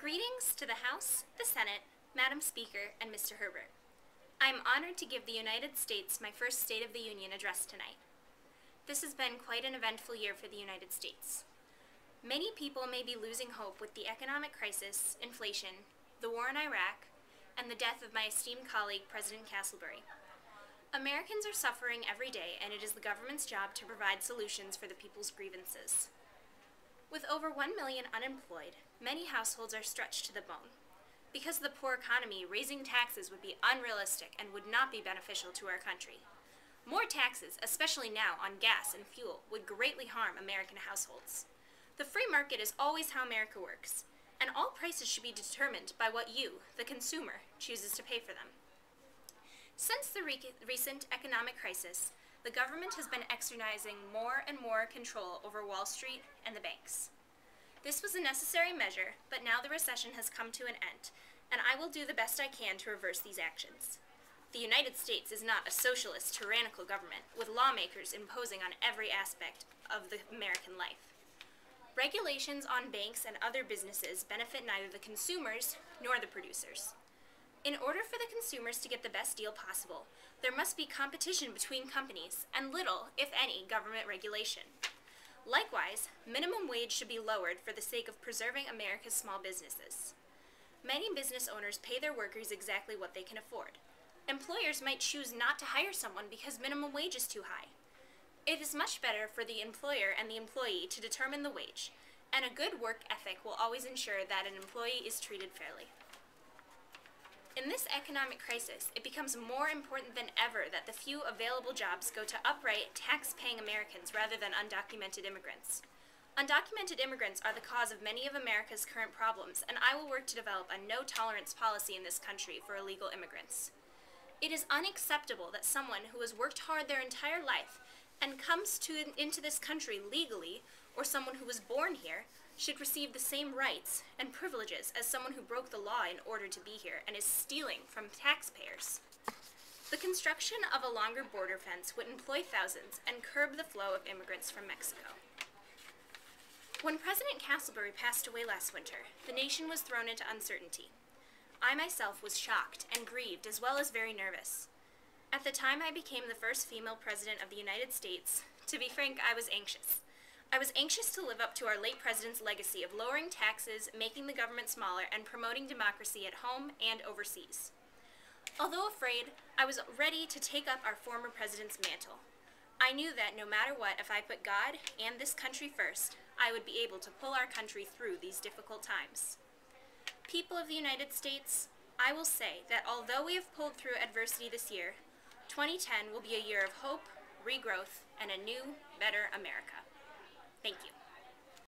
Greetings to the House, the Senate, Madam Speaker, and Mr. Herbert. I am honored to give the United States my first State of the Union address tonight. This has been quite an eventful year for the United States. Many people may be losing hope with the economic crisis, inflation, the war in Iraq, and the death of my esteemed colleague, President Castleberry. Americans are suffering every day, and it is the government's job to provide solutions for the people's grievances. With over 1 million unemployed, many households are stretched to the bone. Because of the poor economy, raising taxes would be unrealistic and would not be beneficial to our country. More taxes, especially now on gas and fuel, would greatly harm American households. The free market is always how America works, and all prices should be determined by what you, the consumer, chooses to pay for them. Since the recent economic crisis, the government has been exercising more and more control over Wall Street and the banks. This was a necessary measure, but now the recession has come to an end, and I will do the best I can to reverse these actions. The United States is not a socialist, tyrannical government, with lawmakers imposing on every aspect of the American life. Regulations on banks and other businesses benefit neither the consumers nor the producers. In order for the consumers to get the best deal possible, there must be competition between companies and little, if any, government regulation. Likewise, minimum wage should be lowered for the sake of preserving America's small businesses. Many business owners pay their workers exactly what they can afford. Employers might choose not to hire someone because minimum wage is too high. It is much better for the employer and the employee to determine the wage, and a good work ethic will always ensure that an employee is treated fairly. In this economic crisis, it becomes more important than ever that the few available jobs go to upright, tax-paying Americans rather than undocumented immigrants. Undocumented immigrants are the cause of many of America's current problems, and I will work to develop a no-tolerance policy in this country for illegal immigrants. It is unacceptable that someone who has worked hard their entire life and comes into this country legally, or someone who was born here, should receive the same rights and privileges as someone who broke the law in order to be here and is stealing from taxpayers. The construction of a longer border fence would employ thousands and curb the flow of immigrants from Mexico. When President Castleberry passed away last winter, the nation was thrown into uncertainty. I myself was shocked and grieved as well as very nervous. At the time I became the first female president of the United States, to be frank, I was anxious. I was anxious to live up to our late president's legacy of lowering taxes, making the government smaller, and promoting democracy at home and overseas. Although afraid, I was ready to take up our former president's mantle. I knew that no matter what, if I put God and this country first, I would be able to pull our country through these difficult times. People of the United States, I will say that although we have pulled through adversity this year, 2010 will be a year of hope, regrowth, and a new, better America. Thank you.